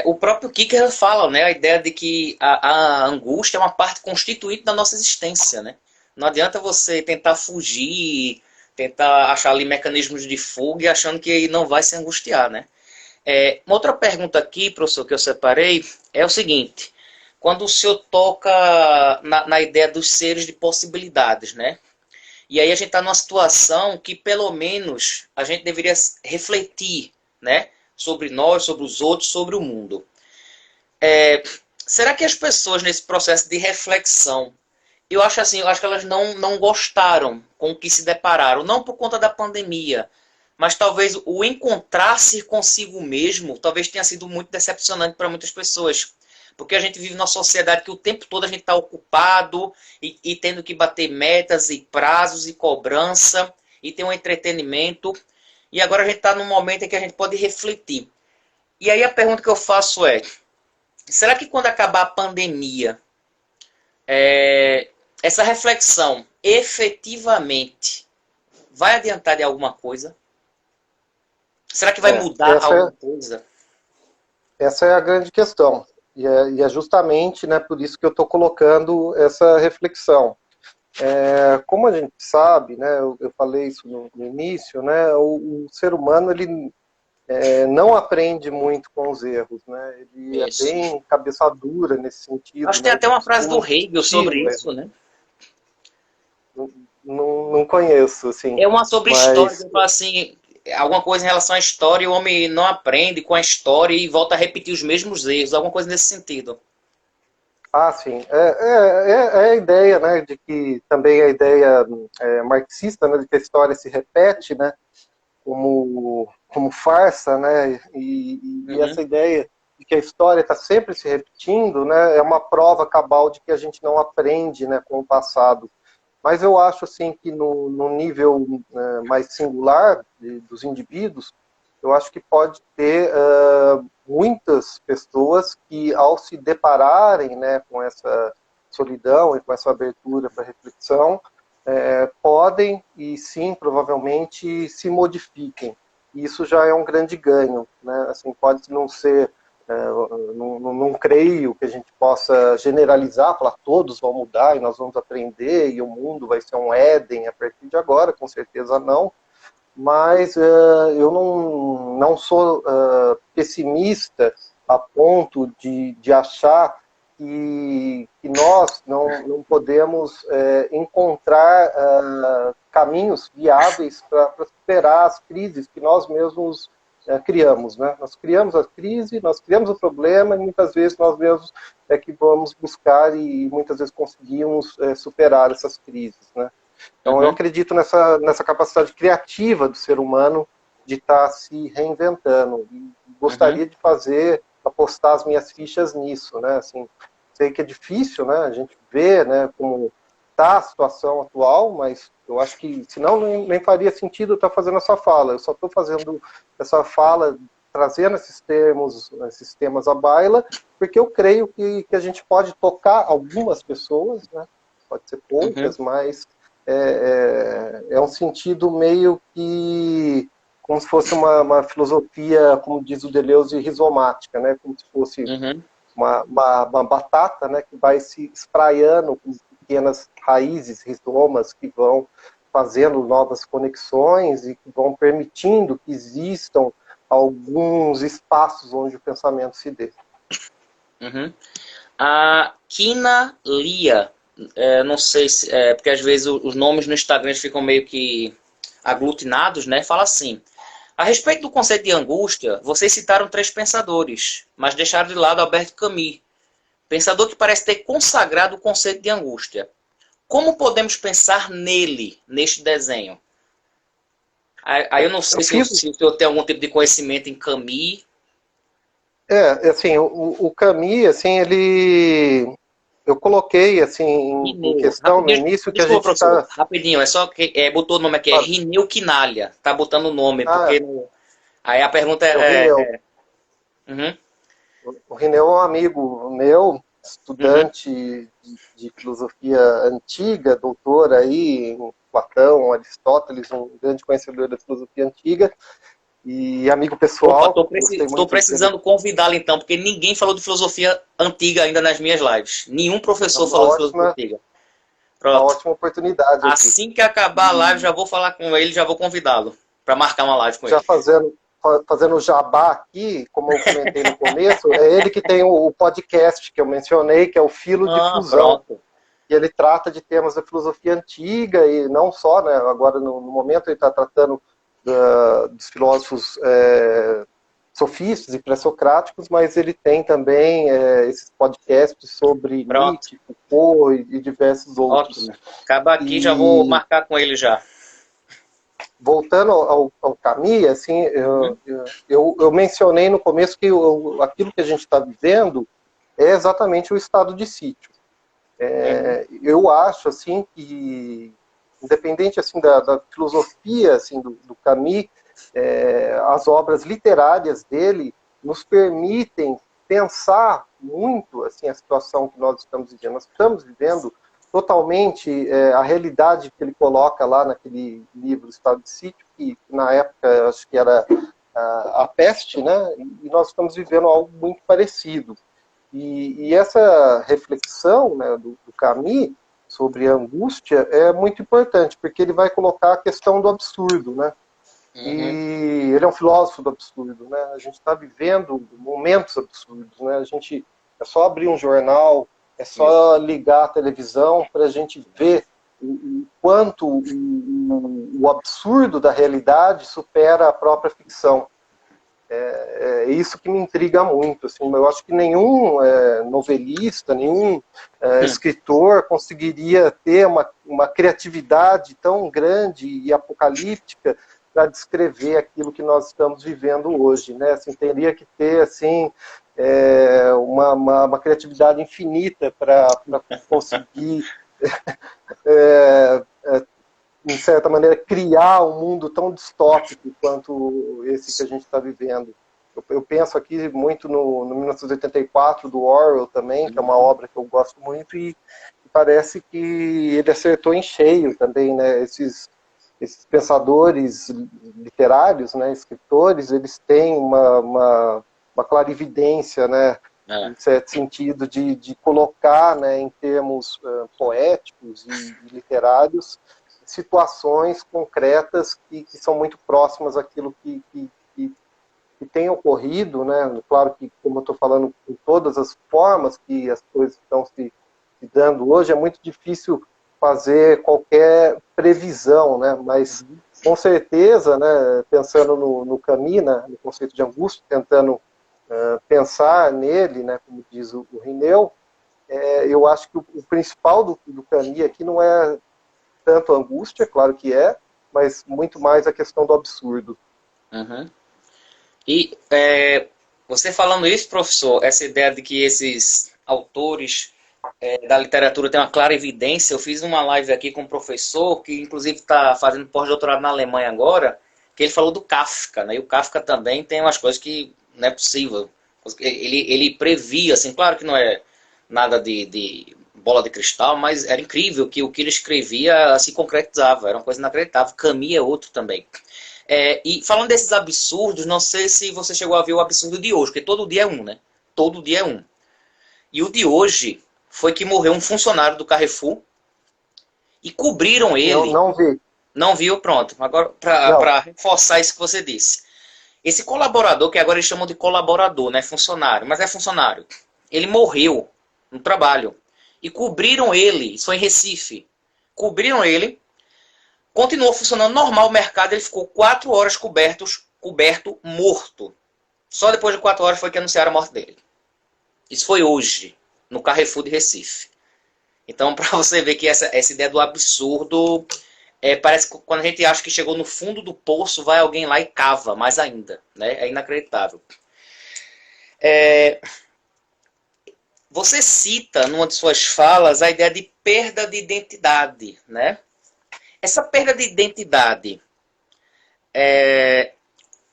O próprio Kierkegaard fala, né, a ideia de que a angústia é uma parte constituinte da nossa existência, né? Não adianta você tentar fugir, tentar achar ali mecanismos de fuga achando que não vai se angustiar, né? Uma outra pergunta aqui, professor, que eu separei, é o seguinte. Quando o senhor toca na ideia dos seres de possibilidades, né? E aí a gente está numa situação que, pelo menos, a gente deveria refletir, né? Sobre nós, sobre os outros, sobre o mundo. Será que as pessoas, nesse processo de reflexão, eu acho que elas não gostaram com o que se depararam, não por conta da pandemia, mas talvez o encontrar-se consigo mesmo, talvez tenha sido muito decepcionante para muitas pessoas. Porque a gente vive numa sociedade que o tempo todo a gente está ocupado e tendo que bater metas e prazos e cobrança e ter um entretenimento. E agora a gente está num momento em que a gente pode refletir. E aí a pergunta que eu faço é, será que quando acabar a pandemia, essa reflexão efetivamente vai adiantar de alguma coisa? Será que vai mudar alguma coisa? Essa é a grande questão. E é justamente, né, por isso que eu estou colocando essa reflexão. Como a gente sabe, né, eu falei isso no início, né, o ser humano ele não aprende muito com os erros, né? Ele é Isso. bem cabeça dura nesse sentido. Acho que tem Né? até uma frase do Hegel sobre isso, né? Não conheço, assim. É uma sobre história, Mas que fala assim, alguma coisa em relação à história, e o homem não aprende com a história e volta a repetir os mesmos erros, alguma coisa nesse sentido. sim. É a ideia, né, de que também a ideia marxista, né, de que a história se repete, né, como farsa, né, e essa ideia de que a história está sempre se repetindo, né, é uma prova cabal de que a gente não aprende, né, com o passado. Mas eu acho assim que no nível mais singular dos indivíduos, eu acho que pode ter muitas pessoas que, ao se depararem, né, com essa solidão e com essa abertura para reflexão, podem e sim, provavelmente, se modifiquem. E isso já é um grande ganho. Né? Assim, pode não ser não creio que a gente possa generalizar, falar todos vão mudar e nós vamos aprender e o mundo vai ser um Éden a partir de agora, com certeza não. Mas eu não sou pessimista a ponto de achar que nós não podemos encontrar caminhos viáveis para superar as crises que nós mesmos criamos, né? Nós criamos a crise, nós criamos o problema e muitas vezes nós mesmos é que vamos buscar e muitas vezes conseguimos superar essas crises, né? Então eu acredito nessa capacidade criativa do ser humano de estar se reinventando e gostaria de apostar as minhas fichas nisso, né? Assim, sei que é difícil, né? A gente vê, né, como está a situação atual, mas eu acho que, senão, nem faria sentido estar fazendo essa fala. Eu só estou fazendo essa fala, trazendo esses temas à baila, porque eu creio que a gente pode tocar algumas pessoas, né? Pode ser poucas, mas é um sentido meio que como se fosse uma filosofia, como diz o Deleuze, rizomática, né? Como se fosse uma batata, né? Que vai se espraiando com pequenas raízes, rizomas que vão fazendo novas conexões e que vão permitindo que existam alguns espaços onde o pensamento se dê. A Kina Lia, não sei se porque às vezes os nomes no Instagram ficam meio que aglutinados, né? Fala assim: a respeito do conceito de angústia, vocês citaram 3 pensadores, mas deixaram de lado Albert Camus, pensador que parece ter consagrado o conceito de angústia. Como podemos pensar nele, neste desenho? Aí eu não sei se o senhor tem algum tipo de conhecimento em Camus. Assim, o Camus, assim, eu coloquei, assim, em questão no início que a gente está... Rapidinho, é só que botou o nome aqui, é Rineu Quinalha. Tá botando o nome, porque... Aí a pergunta O Rineu é um amigo meu, estudante de filosofia antiga, doutor aí em Platão, Aristóteles, um grande conhecedor da filosofia antiga, e amigo pessoal. Estou precisando convidá-lo então, porque ninguém falou de filosofia antiga ainda nas minhas lives. Nenhum professor falou de filosofia antiga. Pronto. Uma ótima oportunidade. Assim que acabar a live, já vou falar com ele, já vou convidá-lo para marcar uma live com ele. Já fazendo jabá aqui, como eu comentei no começo, é ele que tem o podcast que eu mencionei, que é o Filo de Fusão. Pronto. E ele trata de temas da filosofia antiga, e não só, né, agora no momento ele está tratando dos filósofos sofistas e pré-socráticos, mas ele tem também esses podcasts sobre Nietzsche, Foucault e diversos outros. Ótimo. Acaba aqui, já vou marcar com ele já. Voltando ao Camus, assim, eu mencionei no começo que aquilo que a gente está vivendo é exatamente o estado de sítio. Eu acho assim que, independente assim da filosofia assim do Camus, as obras literárias dele nos permitem pensar muito assim a situação que nós estamos vivendo. Nós estamos vivendo totalmente a realidade que ele coloca lá naquele livro Estado de Sítio, que na época acho que era a peste, né? E nós estamos vivendo algo muito parecido. E essa reflexão, né, do Camus sobre a angústia é muito importante, porque ele vai colocar a questão do absurdo, né? Uhum. E ele é um filósofo do absurdo, né? A gente está vivendo momentos absurdos, né? É só abrir um jornal, é Isso. só ligar a televisão para a gente ver o quanto o absurdo da realidade supera a própria ficção. É isso que me intriga muito. Assim, eu acho que nenhum novelista, nenhum escritor conseguiria ter uma criatividade tão grande e apocalíptica para descrever aquilo que nós estamos vivendo hoje, né? Assim, teria que ter assim uma criatividade infinita para conseguir de certa maneira, criar um mundo tão distópico quanto esse que a gente está vivendo. Eu penso aqui muito no 1984, do Orwell também, que é uma obra que eu gosto muito, e parece que ele acertou em cheio também, né? Esses pensadores literários, né, escritores, eles têm uma clarividência, né, É. em certo sentido, de colocar, né, em termos poéticos e literários, situações concretas que são muito próximas àquilo que tem ocorrido, né? Claro que, como eu estou falando, em todas as formas que as coisas estão se dando hoje, é muito difícil fazer qualquer previsão, né? Mas, com certeza, né, pensando no Camus, né, no conceito de angústia, tentando pensar nele, né, como diz o Rineu, eu acho que o principal do Camus aqui não é tanto a angústia, claro que é, mas muito mais a questão do absurdo. Uhum. E você falando isso, professor, essa ideia de que esses autores da literatura têm uma clara evidência, eu fiz uma live aqui com um professor que inclusive está fazendo pós-doutorado na Alemanha agora, que ele falou do Kafka, né? E o Kafka também tem umas coisas que não é possível. Ele previa, assim, claro que não é nada de bola de cristal, mas era incrível que o que ele escrevia se concretizava, era uma coisa inacreditável. Camus é outro também. E falando desses absurdos, não sei se você chegou a ver o absurdo de hoje, porque todo dia é um, né? Todo dia é um. E o de hoje foi que morreu um funcionário do Carrefour e cobriram Não, ele. não vi. Não viu? Pronto. Agora, Não. para reforçar isso que você disse. Esse colaborador, que agora eles chamam de colaborador, não é funcionário, mas é funcionário. Ele morreu no trabalho. E cobriram ele, isso foi em Recife. Cobriram ele, continuou funcionando normal o mercado, ele ficou 4 horas coberto, morto. Só depois de 4 horas foi que anunciaram a morte dele. Isso foi hoje, no Carrefour de Recife. Então, para você ver que essa ideia do absurdo, parece que quando a gente acha que chegou no fundo do poço, vai alguém lá e cava mais ainda. Né? É inacreditável. Você cita, numa de suas falas, a ideia de perda de identidade. Né? Essa perda de identidade,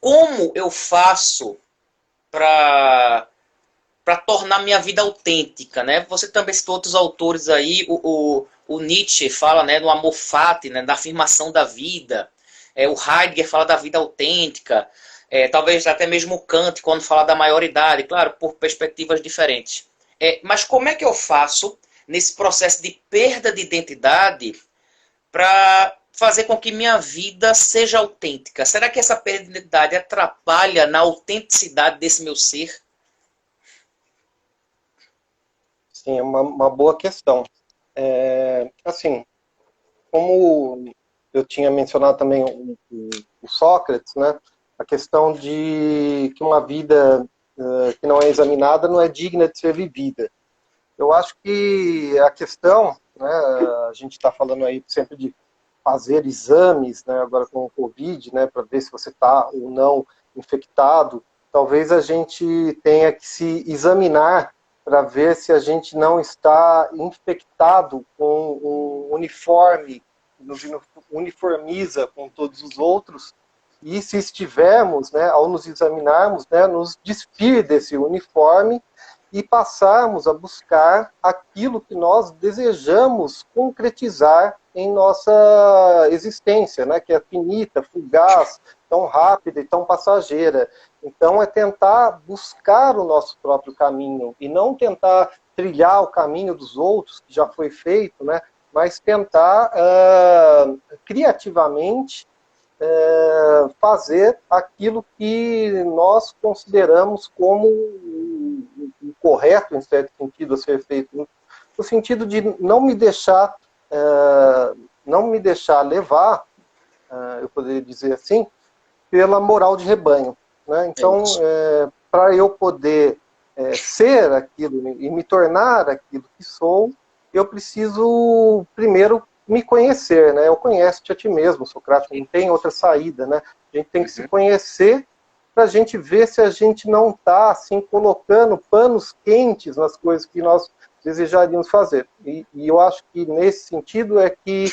como eu faço para tornar minha vida autêntica, né? Você também citou outros autores aí, o Nietzsche fala, né, do amor fati, né, da afirmação da vida, o Heidegger fala da vida autêntica, talvez até mesmo o Kant quando fala da maioridade, claro, por perspectivas diferentes. Mas como é que eu faço nesse processo de perda de identidade para fazer com que minha vida seja autêntica? Será que essa perda de identidade atrapalha na autenticidade desse meu ser? Sim, é uma boa questão. Assim, como eu tinha mencionado também o Sócrates, né? A questão de que uma vida que não é examinada não é digna de ser vivida. Eu acho que a questão, né, a gente está falando aí sempre de fazer exames, né, agora com o Covid, né, para ver se você está ou não infectado. Talvez a gente tenha que se examinar para ver se a gente não está infectado com um uniforme, nos uniformiza com todos os outros, e se estivermos, né, ao nos examinarmos, né, nos despir desse uniforme e passarmos a buscar aquilo que nós desejamos concretizar em nossa existência, né? Que é finita, fugaz, tão rápida e tão passageira. Então, é tentar buscar o nosso próprio caminho e não tentar trilhar o caminho dos outros, que já foi feito, né? Mas tentar criativamente fazer aquilo que nós consideramos como o correto, em certo sentido, a ser feito, no sentido de não me deixar levar, eu poderia dizer assim, pela moral de rebanho, né? Então, para eu poder ser aquilo e me tornar aquilo que sou, eu preciso primeiro me conhecer, né? Eu conheço-te a ti mesmo, Socrates, não tem outra saída, né? A gente tem que se conhecer para a gente ver se a gente não está assim colocando panos quentes nas coisas que nós desejaríamos fazer. E eu acho que nesse sentido é que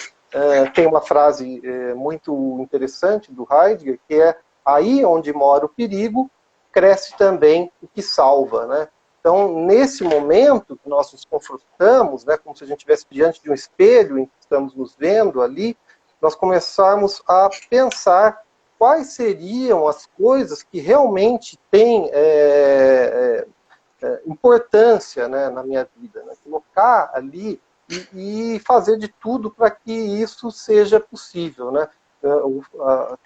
tem uma frase muito interessante do Heidegger, que é: aí onde mora o perigo, cresce também o que salva, né? Então, nesse momento que nós nos confrontamos, né, como se a gente estivesse diante de um espelho em que estamos nos vendo ali, nós começarmos a pensar quais seriam as coisas que realmente têm importância, né, na minha vida, né? Colocar ali e fazer de tudo para que isso seja possível, né?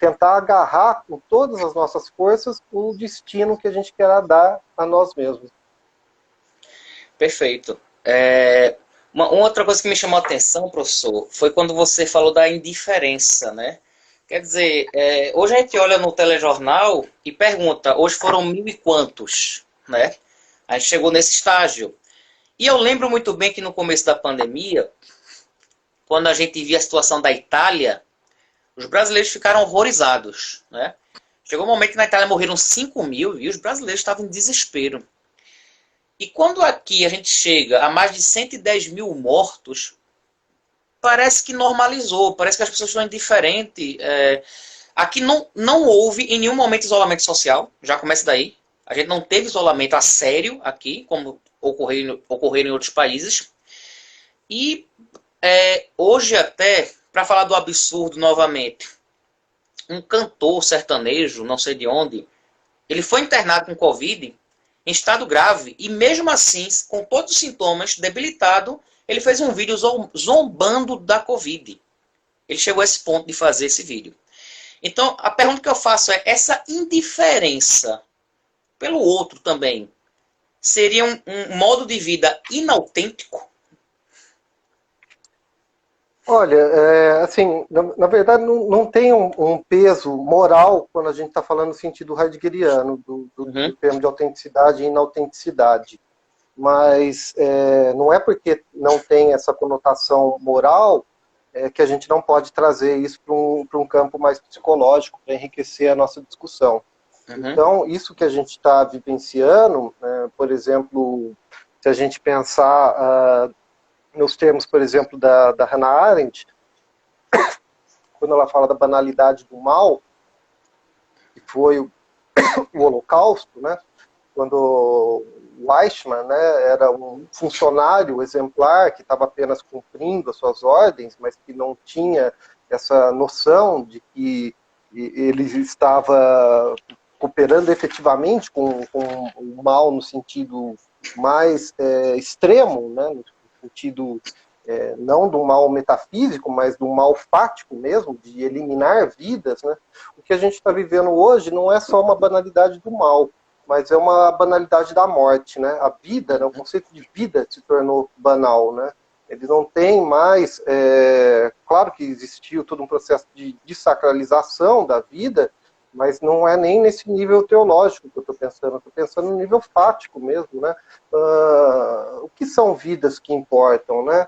Tentar agarrar com todas as nossas forças o destino que a gente quer dar a nós mesmos. Perfeito. Uma outra coisa que me chamou a atenção, professor, foi quando você falou da indiferença, né? Quer dizer, hoje a gente olha no telejornal e pergunta, hoje foram 1.000 e quantos, né? A gente chegou nesse estágio. E eu lembro muito bem que no começo da pandemia, quando a gente via a situação da Itália, os brasileiros ficaram horrorizados, né? Chegou um momento que na Itália morreram 5.000 e os brasileiros estavam em desespero. E quando aqui a gente chega a mais de 110.000 mortos, parece que normalizou, parece que as pessoas estão indiferentes. Aqui não houve em nenhum momento isolamento social, já começa daí. A gente não teve isolamento a sério aqui, como ocorreu em outros países. E hoje até, para falar do absurdo novamente, um cantor sertanejo, não sei de onde, ele foi internado com Covid em estado grave, e mesmo assim, com todos os sintomas, debilitado, ele fez um vídeo zombando da Covid. Ele chegou a esse ponto de fazer esse vídeo. Então, a pergunta que eu faço é, essa indiferença pelo outro também, seria um modo de vida inautêntico? Olha, assim, na verdade não tem um peso moral quando a gente está falando no sentido heideggeriano, do termo de autenticidade e inautenticidade. Mas não é porque não tem essa conotação moral que a gente não pode trazer isso para um campo mais psicológico, para enriquecer a nossa discussão. Então, isso que a gente está vivenciando, por exemplo, se a gente pensar nos termos, por exemplo, da Hannah Arendt, quando ela fala da banalidade do mal, que foi o Holocausto, né? Quando o Eichmann, né, era um funcionário exemplar que estava apenas cumprindo as suas ordens, mas que não tinha essa noção de que ele estava cooperando efetivamente com o mal no sentido mais extremo, né, no sentido não do mal metafísico, mas do mal fático mesmo, de eliminar vidas, né? O que a gente está vivendo hoje não é só uma banalidade do mal, mas é uma banalidade da morte, né? A vida, né? O conceito de vida se tornou banal, né? Ele não tem mais... claro que existiu todo um processo de desacralização da vida, mas não é nem nesse nível teológico que eu estou pensando no nível fático mesmo, né? O que são vidas que importam, né?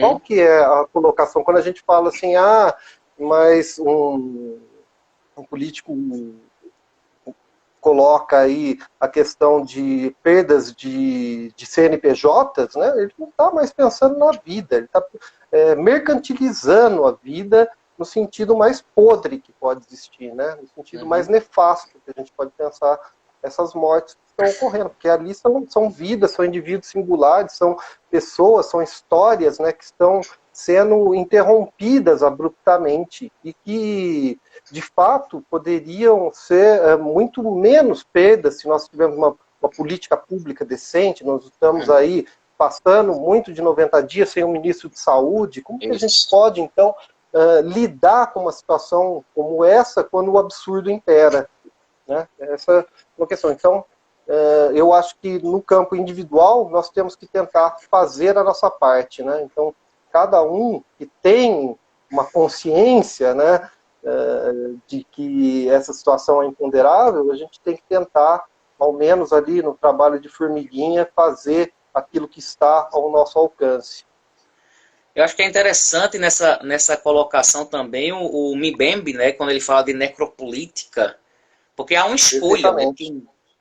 Qual que é a colocação? Quando a gente fala assim, mas um político coloca aí a questão de perdas de CNPJs, né? Ele não está mais pensando na vida, ele está mercantilizando a vida no sentido mais podre que pode existir, né? No sentido mais nefasto que a gente pode pensar essas mortes estão ocorrendo, porque ali são vidas, são indivíduos singulares, são pessoas, são histórias, né, que estão sendo interrompidas abruptamente e que, de fato, poderiam ser muito menos perdas se nós tivermos uma política pública decente. Nós estamos aí passando muito de 90 dias sem um ministro de saúde. Como que a gente pode, então, lidar com uma situação como essa quando o absurdo impera? Né? Essa é uma questão. Então, eu acho que no campo individual nós temos que tentar fazer a nossa parte. Né? Então, cada um que tem uma consciência, né, de que essa situação é imponderável, a gente tem que tentar, ao menos ali no trabalho de formiguinha, fazer aquilo que está ao nosso alcance. Eu acho que é interessante nessa colocação também o Mbembe, né, quando ele fala de necropolítica, porque há uma escolha,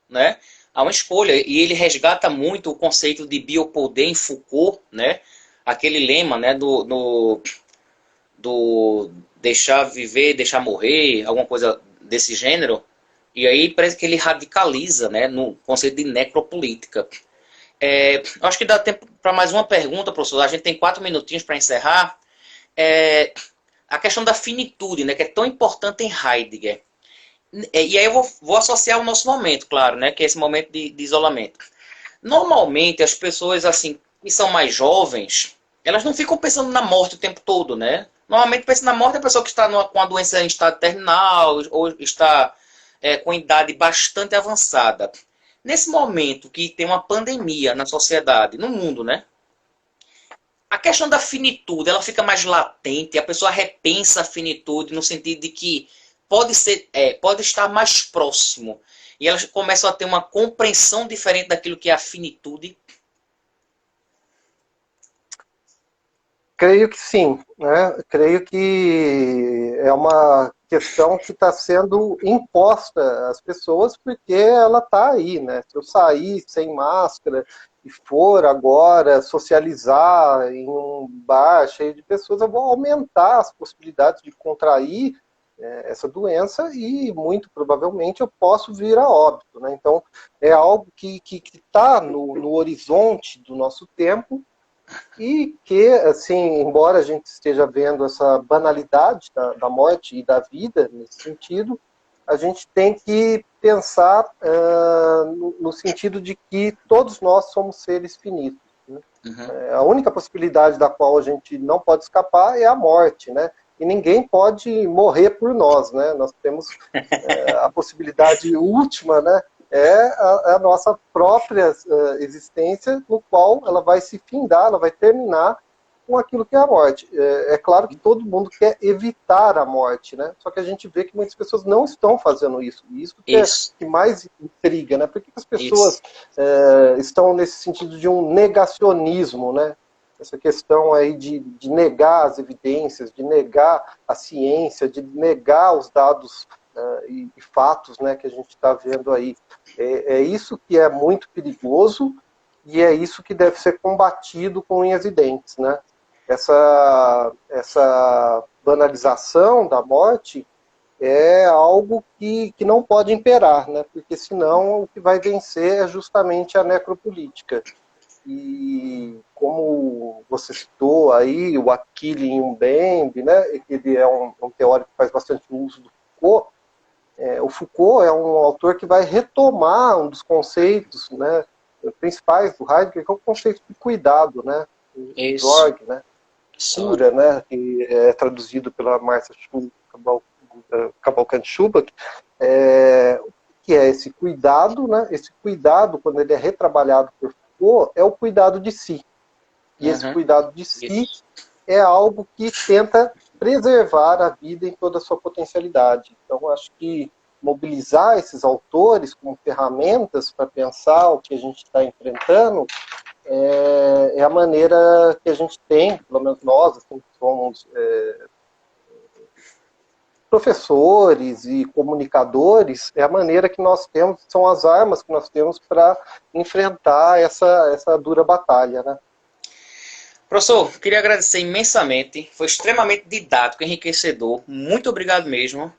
né? Há uma escolha, e ele resgata muito o conceito de biopoder em Foucault, né? Aquele lema, né, do deixar viver, deixar morrer, alguma coisa desse gênero. E aí parece que ele radicaliza, né, no conceito de necropolítica. Acho que dá tempo para mais uma pergunta, professor. A gente tem 4 minutinhos para encerrar. A questão da finitude, né, que é tão importante em Heidegger. E aí eu vou associar o nosso momento, claro, né, que é esse momento de isolamento. Normalmente as pessoas assim que são mais jovens, elas não ficam pensando na morte o tempo todo, né? Normalmente pensa na morte a pessoa que está com a doença em estado terminal ou está com idade bastante avançada. Nesse momento que tem uma pandemia na sociedade, no mundo, né? A questão da finitude, ela fica mais latente, a pessoa repensa a finitude no sentido de que pode estar mais próximo. E elas começam a ter uma compreensão diferente daquilo que é a finitude. Creio que sim, né? Creio que é uma questão que está sendo imposta às pessoas porque ela está aí, né? Se eu sair sem máscara e for agora socializar em um bar cheio de pessoas, eu vou aumentar as possibilidades de contrair essa doença e muito provavelmente eu posso vir a óbito, né? Então é algo que está no horizonte do nosso tempo. E que, assim, embora a gente esteja vendo essa banalidade da morte e da vida nesse sentido, a gente tem que pensar no sentido de que todos nós somos seres finitos. Né? A única possibilidade da qual a gente não pode escapar é a morte, né? E ninguém pode morrer por nós, né? Nós temos a possibilidade última, né? A nossa própria existência, no qual ela vai se findar, ela vai terminar com aquilo que é a morte. É claro que todo mundo quer evitar a morte, né? Só que a gente vê que muitas pessoas não estão fazendo isso. E isso que é que mais intriga, né? Por que as pessoas estão nesse sentido de um negacionismo, né? Essa questão aí de negar as evidências, de negar a ciência, de negar os dados e fatos, né, que a gente está vendo aí. É isso que é muito perigoso e é isso que deve ser combatido com unhas e dentes, né? Essa banalização da morte é algo que não pode imperar, né? Porque senão o que vai vencer é justamente a necropolítica. E como você citou aí, o Achille Mbembe, né? Ele é um teórico que faz bastante uso do Foucault. O Foucault é um autor que vai retomar um dos conceitos, né, principais do Heidegger, que é o conceito de cuidado, né, Sorg, né, cura, né, que é traduzido pela Marcia Cavalcante-Schubach, que é esse cuidado, né, esse cuidado, quando ele é retrabalhado por Foucault, é o cuidado de si. E esse cuidado de si é algo que tenta preservar a vida em toda a sua potencialidade. Então, acho que mobilizar esses autores como ferramentas para pensar o que a gente está enfrentando é a maneira que a gente tem, pelo menos nós, assim, que somos professores e comunicadores, é a maneira que nós temos, são as armas que nós temos para enfrentar essa dura batalha, né? Professor, queria agradecer imensamente. Foi extremamente didático, enriquecedor. Muito obrigado mesmo.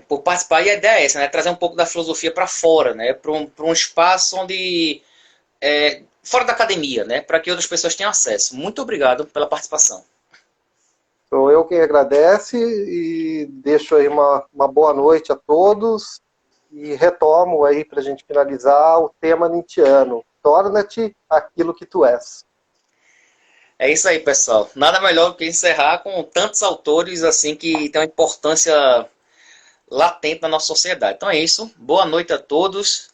por participar. E a ideia é essa, né? Trazer um pouco da filosofia para fora, né? Para um espaço onde fora da academia, né? Para que outras pessoas tenham acesso. Muito obrigado pela participação. Sou eu quem agradece e deixo aí uma boa noite a todos e retomo aí para a gente finalizar o tema nietzschiano. Torna-te aquilo que tu és. É isso aí, pessoal. Nada melhor do que encerrar com tantos autores assim que têm uma importância latente na nossa sociedade. Então é isso. Boa noite a todos